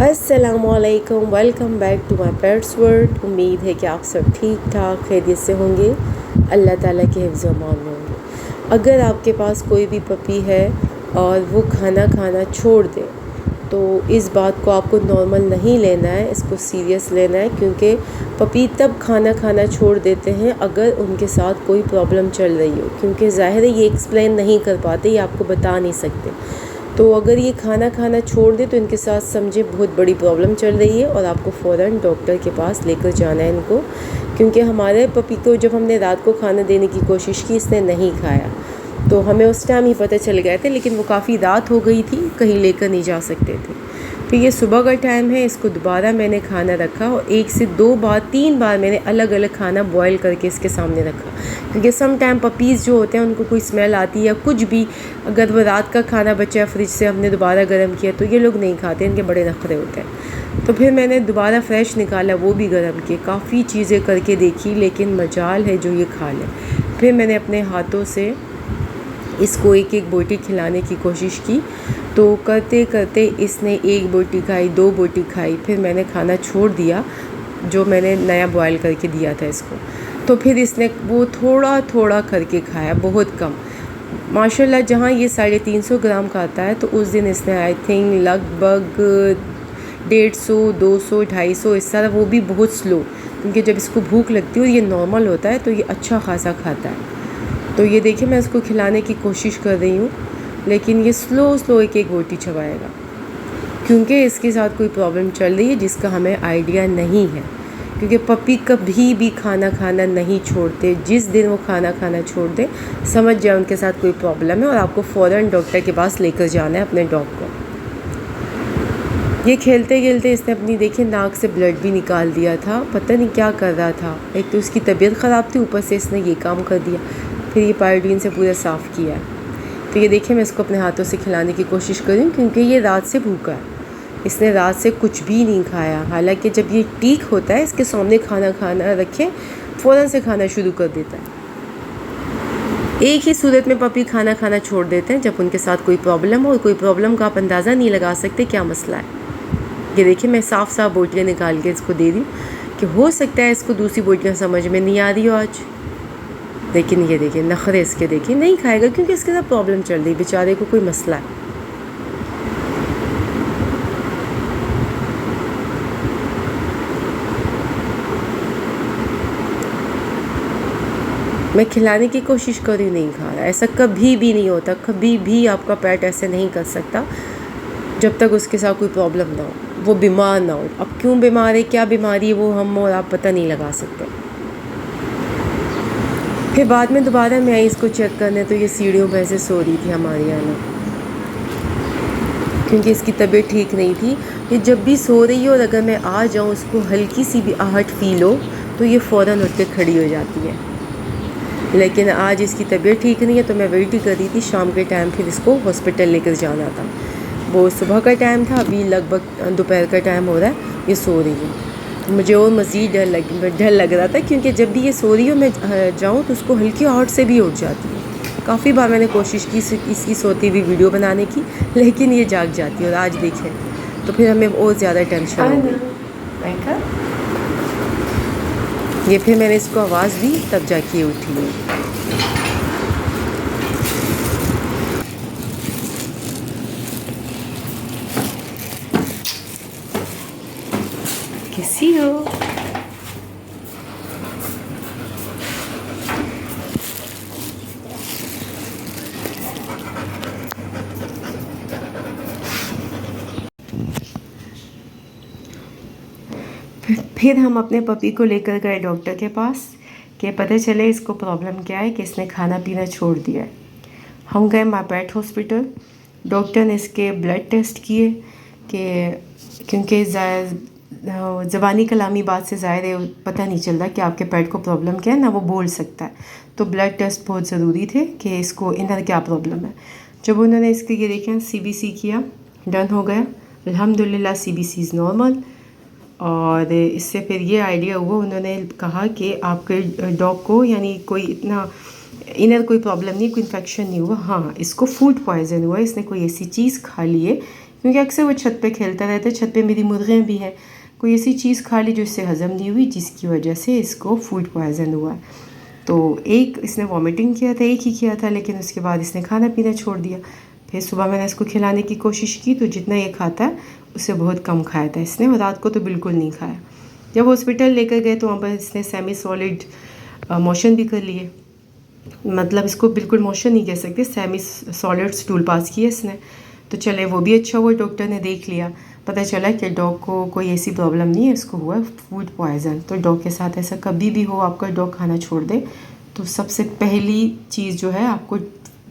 अस्सलामुअलैकुम, welcome back to my pets world. उम्मीद है कि आप सब ठीक ठाक खैरियत से होंगे, अल्लाह ताला के हिफ्ज़ व अमान में होंगे। अगर आपके पास कोई भी पपी है और वो खाना खाना छोड़ दे तो इस बात को आपको नॉर्मल नहीं लेना है, इसको सीरियस लेना है, क्योंकि पपी तब खाना खाना छोड़ देते हैं अगर उनके साथ कोई प्रॉब्लम चल रही हो, क्योंकि ज़ाहिर है ये एक्सप्लेन नहीं कर पाते, ये आपको बता नहीं सकते। तो अगर ये खाना खाना छोड़ दे तो इनके साथ समझे बहुत बड़ी प्रॉब्लम चल रही है और आपको फ़ौरन डॉक्टर के पास लेकर जाना है इनको, क्योंकि हमारे पपी को जब हमने रात को खाना देने की कोशिश की इसने नहीं खाया, तो हमें उस टाइम ही पता चल गए थे, लेकिन वो काफ़ी रात हो गई थी, कहीं लेकर नहीं जा सकते थे। फिर ये सुबह का टाइम है, इसको दोबारा मैंने खाना रखा और 1 से 2 बार 3 बार मैंने अलग अलग खाना बॉयल करके इसके सामने रखा, क्योंकि सम टाइम पपीज़ जो होते हैं उनको कोई स्मेल आती है या कुछ भी, अगर वो रात का खाना बचा है फ्रिज से हमने दोबारा गर्म किया तो ये लोग नहीं खाते, इनके बड़े नखरे होते हैं। तो फिर मैंने दोबारा फ्रेश निकाला, वो भी गर्म किए, काफ़ी चीज़ें करके देखी, लेकिन मजाल है जो ये खा ले। फिर मैंने अपने हाथों से इसको एक एक बोटी खिलाने की कोशिश की, तो करते करते इसने 1 बोटी खाई, 2 बोटी खाई, फिर मैंने खाना छोड़ दिया जो मैंने नया बॉयल करके दिया था इसको। तो फिर इसने वो थोड़ा थोड़ा करके खाया, बहुत कम। माशाल्लाह जहाँ ये 350 ग्राम का आता है, तो उस दिन इसने आई थिंक लगभग 150, 200, 250 इस तरह, वो भी बहुत स्लो, क्योंकि जब इसको भूख लगती है और ये नॉर्मल होता है तो ये अच्छा खासा खाता है। तो ये देखिए मैं इसको खिलाने की कोशिश कर रही हूँ, लेकिन ये स्लो एक एक रोटी चबाएगा, क्योंकि इसके साथ कोई प्रॉब्लम चल रही है जिसका हमें आइडिया नहीं है। क्योंकि पपी कभी भी खाना खाना नहीं छोड़ते, जिस दिन वो खाना खाना छोड़ दे समझ जाए उनके साथ कोई प्रॉब्लम है और आपको फ़ौरन डॉक्टर के पास लेकर जाना है अपने डॉग को। ये खेलते खेलते इसने अपनी देखिए नाक से ब्लड भी निकाल दिया था, पता नहीं क्या कर रहा था। एक तो उसकी तबीयत ख़राब थी, ऊपर से इसने ये काम कर दिया। फिर ये पायोडीन से पूरा साफ़ किया। तो ये देखिए मैं इसको अपने हाथों से खिलाने की कोशिश कर रही हूँ, क्योंकि ये रात से भूखा है, इसने रात से कुछ भी नहीं खाया। हालांकि जब ये ठीक होता है, इसके सामने खाना रखे फ़ौरन से खाना शुरू कर देता है। एक ही सूरत में पपी खाना खाना छोड़ देते हैं, जब उनके साथ कोई प्रॉब्लम हो, और कोई प्रॉब्लम का आप अंदाज़ा नहीं लगा सकते क्या मसला है। ये देखिए मैं साफ़ साफ़ बोटियाँ निकाल के इसको दे रही हूँ, कि हो सकता है इसको दूसरी बोटियाँ समझ में नहीं आ रही हो आज, लेकिन ये देखिए नखरे इसके देखिए, नहीं खाएगा क्योंकि इसके साथ प्रॉब्लम चल रही, बेचारे को कोई मसला है। मैं खिलाने की कोशिश कर रही हूँ, नहीं खा रहा। ऐसा कभी भी नहीं होता, कभी भी आपका पेट ऐसे नहीं कर सकता जब तक उसके साथ कोई प्रॉब्लम ना हो, वो बीमार ना हो। अब क्यों बीमार है, क्या बीमारी है, वो हम और आप पता नहीं लगा सकते। फिर बाद में दोबारा मैं आई इसको चेक करने, तो ये सीढ़ियों पर ऐसे सो रही थी हमारी आना, क्योंकि इसकी तबीयत ठीक नहीं थी। ये जब भी सो रही है और अगर मैं आ जाऊँ, उसको हल्की सी भी आहट फील हो, तो ये फ़ौरन उठ के खड़ी हो जाती है। लेकिन आज इसकी तबीयत ठीक नहीं है, तो मैं वेट ही कर रही थी शाम के टाइम, फिर इसको हॉस्पिटल लेकर जाना था। वो सुबह का टाइम था, अभी लगभग दोपहर का टाइम हो रहा है, ये सो रही है। मुझे और मज़ीद डर लग रहा था, क्योंकि जब भी ये सो रही हो मैं जाऊँ तो उसको हल्की आहट से भी उठ जाती है। काफ़ी बार मैंने कोशिश की इसकी सोती हुई वीडियो बनाने की, लेकिन ये जाग जाती है, और आज देखें तो फिर हमें और ज़्यादा टेंशन हो गई। ये फिर मैंने इसको आवाज़ दी, तब जाके ये उठी है। कैसी हो? फिर हम अपने पपी को लेकर गए डॉक्टर के पास, कि पता चले इसको प्रॉब्लम क्या है, कि इसने खाना पीना छोड़ दिया है। हम गए माय पेट हॉस्पिटल, डॉक्टर ने इसके ब्लड टेस्ट किए, कि क्योंकि ज़बानी कलामी बात से ज़ाहिर है पता नहीं चल रहा कि आपके पेट को प्रॉब्लम क्या है, ना वो बोल सकता है। तो ब्लड टेस्ट बहुत ज़रूरी थे कि इसको इनर क्या प्रॉब्लम है। जब उन्होंने इसके ये देखें CBC किया, डन हो गया अल्हम्दुलिल्लाह, CBC इज़ नॉर्मल। और इससे फिर ये आइडिया हुआ, उन्होंने कहा कि आपके डॉग को यानी कोई इतना इनर कोई प्रॉब्लम नहीं, कोई इन्फेक्शन नहीं हुआ। हाँ, इसको फूड पॉइज़न हुआ, इसने कोई ऐसी चीज़ खा ली है क्योंकि अक्सर वो छत पे खेलता रहता है। छत पे मेरी मुर्गियाँ भी हैं। कोई ऐसी चीज़ खा ली जो इससे हज़म नहीं हुई, जिसकी वजह से इसको फूड पॉइज़न हुआ। तो एक इसने वॉमिटिंग किया था, एक ही किया था, लेकिन उसके बाद इसने खाना पीना छोड़ दिया। फिर सुबह मैंने इसको खिलाने की कोशिश की तो जितना ये खाता है उससे बहुत कम खाया था इसने, और रात को तो बिल्कुल नहीं खाया। जब हॉस्पिटल लेकर गए तो वहाँ पर इसने सेमी सॉलिड मोशन भी कर लिए, मतलब इसको बिल्कुल मोशन नहीं कह सकते, सेमी सॉलिड स्टूल पास किया इसने। तो चले वो भी अच्छा हुआ, डॉक्टर ने देख लिया, पता चला कि डॉग को कोई ऐसी प्रॉब्लम नहीं है, इसको हुआ फूड पॉइज़न। तो डॉग के साथ ऐसा कभी भी हो, आपका डॉग खाना छोड़ दे, तो सबसे पहली चीज़ जो है आपको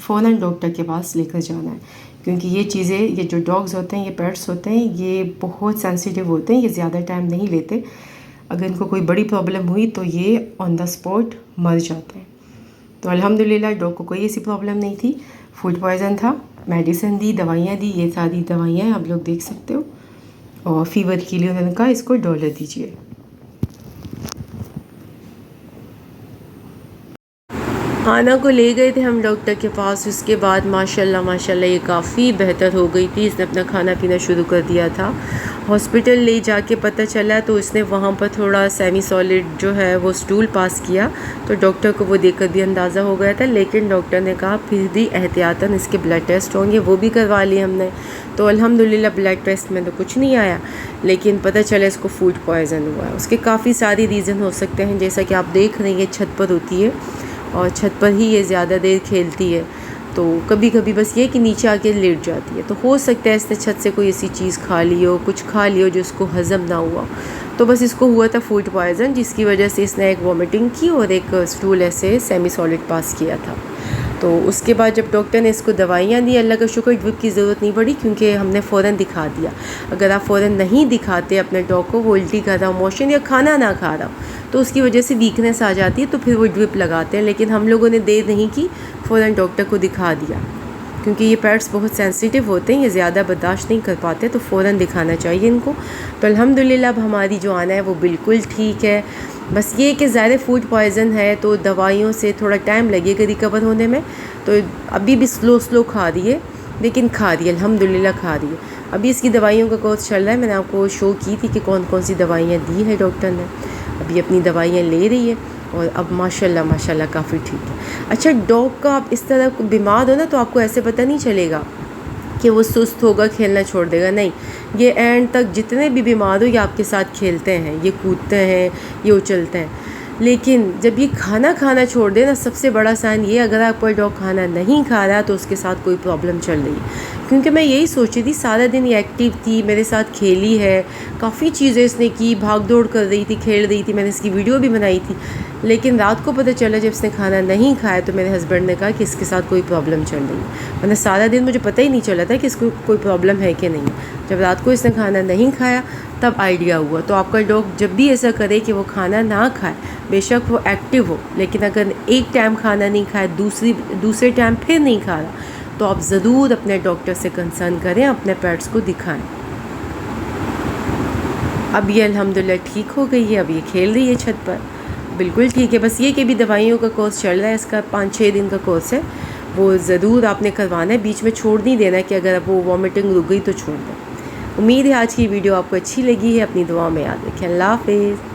फ़ौरन डॉक्टर के पास लेकर जाना है। क्योंकि ये चीज़ें, ये जो डॉग्स होते हैं, ये पेट्स होते हैं, ये बहुत सेंसिटिव होते हैं, ये ज़्यादा टाइम नहीं लेते। अगर इनको कोई बड़ी प्रॉब्लम हुई तो ये ऑन द स्पॉट मर जाते हैं। तो अल्हम्दुलिल्लाह डॉग को कोई ऐसी प्रॉब्लम नहीं थी, फूड पॉइज़न था। मेडिसिन दी, दवाइयाँ दी, ये सारी दवाइयाँ आप लोग देख सकते हो। और फ़ीवर के लिए उन्होंने कहा इसको डॉलर दीजिए। आना को ले गए थे हम डॉक्टर के पास, उसके बाद माशाल्लाह माशाल्लाह ये काफ़ी बेहतर हो गई थी। इसने अपना खाना पीना शुरू कर दिया था। हॉस्पिटल ले जाके पता चला तो इसने वहाँ पर थोड़ा सेमी सॉलिड जो है वो स्टूल पास किया, तो डॉक्टर को वो देखकर भी अंदाज़ा हो गया था। लेकिन डॉक्टर ने कहा फिर भी एहतियातन इसके ब्लड टेस्ट होंगे, वो भी करवा लिए हमने। तो अल्हम्दुलिल्लाह ब्लड टेस्ट में तो कुछ नहीं आया, लेकिन पता चला इसको फूड पॉइज़न हुआ है। उसके काफ़ी सारे रीज़न हो सकते हैं, जैसा कि आप देख रहे हैं ये छत पर होती है और छत पर ही ये ज़्यादा देर खेलती है, तो कभी कभी बस ये कि नीचे आके लेट जाती है। तो हो सकता है इसने छत से कोई ऐसी चीज़ खा ली हो, कुछ खा ली हो जो इसको हज़म ना हुआ, तो बस इसको हुआ था फूड पॉइज़न, जिसकी वजह से इसने एक वॉमिटिंग की और एक स्टूल ऐसे सेमी सॉलिड पास किया था। तो उसके बाद जब डॉक्टर ने इसको दवाइयाँ दी, अल्लाह का शुक्र ड्रिप की ज़रूरत नहीं पड़ी, क्योंकि हमने फ़ौरन दिखा दिया। अगर आप फ़ौरन नहीं दिखाते अपने डॉग को, वो उल्टी कर रहा हो, मोशन या खाना ना खा रहा हो, तो उसकी वजह से वीकनेस आ जाती है, तो फिर वो ड्रिप लगाते हैं। लेकिन हम लोगों ने देर नहीं की, फ़ौरन डॉक्टर को दिखा दिया, क्योंकि ये पेट्स बहुत सेंसिटिव होते हैं, ये ज़्यादा बर्दाश्त नहीं कर पाते, तो फ़ौरन दिखाना चाहिए इनको। तो अल्हम्दुलिल्लाह अब हमारी जो आना है वो बिल्कुल ठीक है। बस ये कि ज़्यादा फूड पॉइज़न है तो दवाइयों से थोड़ा टाइम लगेगा रिकवर होने में, तो अभी भी स्लो खा रही है, लेकिन खा रही है, अल्हम्दुलिल्लाह खा रही है। अभी इसकी दवाइयों का कोर्स चल रहा है, मैंने आपको शो की थी कि कौन कौन सी दवाइयाँ दी है डॉक्टर ने। अभी अपनी दवाइयाँ ले रही है और अब माशाल्लाह माशाल्लाह काफ़ी ठीक है। अच्छा, डॉग का आप इस तरह बीमार हो ना, तो आपको ऐसे पता नहीं चलेगा कि वो सुस्त होगा, खेलना छोड़ देगा, नहीं। ये एंड तक जितने भी बीमार हो ये आपके साथ खेलते हैं, ये कूदते हैं, ये उछलते हैं। लेकिन जब ये खाना छोड़ दे ना, सबसे बड़ा साइन ये, अगर आपका डॉग खाना नहीं खा रहा तो उसके साथ कोई प्रॉब्लम चल रही है। क्योंकि मैं यही सोची थी, सारा दिन ये एक्टिव थी, मेरे साथ खेली है, काफ़ी चीज़ें इसने की, भाग दौड़ कर रही थी, खेल रही थी, मैंने इसकी वीडियो भी बनाई थी। लेकिन रात को पता चला जब इसने खाना नहीं खाया तो मेरे हस्बैंड ने कहा कि इसके साथ कोई प्रॉब्लम चल रही है। मैंने सारा दिन मुझे पता ही नहीं चला था कि इसको कोई प्रॉब्लम है कि नहीं। जब रात को इसने खाना नहीं खाया तब आइडिया हुआ। तो आपका डॉग जब भी ऐसा करे कि वो खाना ना खाए, बेशक वो एक्टिव हो, लेकिन अगर एक टाइम खाना नहीं खाए, दूसरे टाइम फिर नहीं खा रहा, तो आप ज़रूर अपने डॉक्टर से कंसर्न करें, अपने पेट्स को दिखाएं। अब ये अल्हम्दुलिल्लाह ठीक हो गई है, अब ये खेल रही है छत पर, बिल्कुल ठीक है। बस ये कि भी दवाइयों का कोर्स चल रहा है, इसका 5-6 दिन का कोर्स है, वो ज़रूर आपने करवाना है, बीच में छोड़ नहीं देना कि अगर वो वॉमिटिंग रुक गई तो छोड़ दें। उम्मीद है आज की वीडियो आपको अच्छी लगी है, अपनी दुआ में याद रखें। अल्लाह हाफ़िज़।